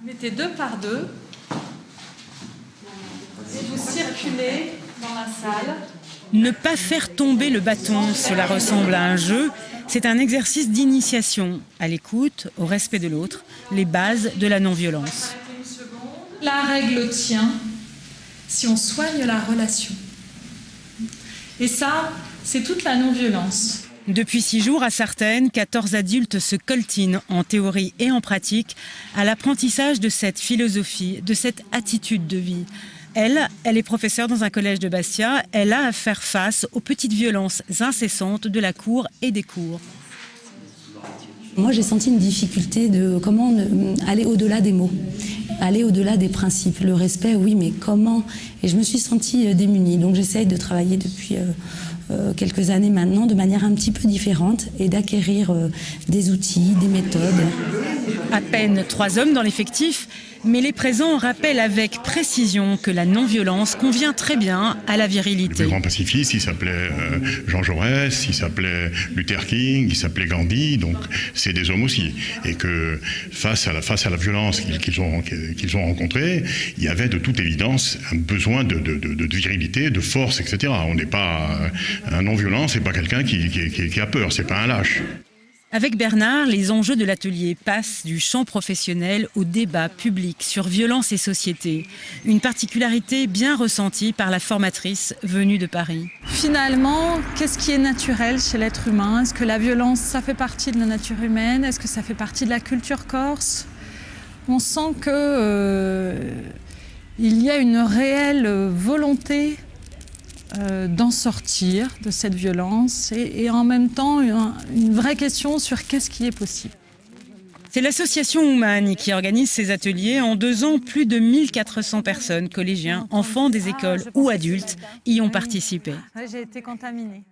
Mettez 2 par 2 et vous circulez dans la salle. Ne pas faire tomber le bâton, cela ressemble à un jeu. C'est un exercice d'initiation à l'écoute, au respect de l'autre, les bases de la non-violence. La règle tient si on soigne la relation. Et ça, c'est toute la non-violence. Depuis 6 jours à Sartène, 14 adultes se coltinent en théorie et en pratique à l'apprentissage de cette philosophie, de cette attitude de vie. Elle est professeure dans un collège de Bastia. Elle a à faire face aux petites violences incessantes de la cour et des cours. Moi, j'ai senti une difficulté de comment aller au-delà des mots, aller au-delà des principes. Le respect, oui, mais comment? Et je me suis sentie démunie. Donc, j'essaye de travailler depuis quelques années maintenant de manière un petit peu différente et d'acquérir des outils, des méthodes. À peine 3 hommes dans l'effectif, mais les présents rappellent avec précision que la non-violence convient très bien à la virilité. Le plus grand pacifiste, il s'appelait Jean Jaurès, il s'appelait Luther King, il s'appelait Gandhi, donc c'est des hommes aussi. Et que face à la violence qu'ils ont rencontrée, il y avait de toute évidence un besoin de virilité, de force, etc. On n'est pas un non-violent, c'est pas quelqu'un qui a peur, c'est pas un lâche. Avec Bernard, les enjeux de l'atelier passent du champ professionnel au débat public sur violence et société. Une particularité bien ressentie par la formatrice venue de Paris. Finalement, qu'est-ce qui est naturel chez l'être humain? Est-ce que la violence, ça fait partie de la nature humaine? Est-ce que ça fait partie de la culture corse? On sent qu'il y a une réelle volonté d'en sortir de cette violence et en même temps une vraie question sur qu'est-ce qui est possible. C'est l'association Oumagne qui organise ces ateliers. En 2 ans, plus de 1400 personnes, collégiens, enfants des écoles ou adultes, y ont participé. J'ai été contaminée.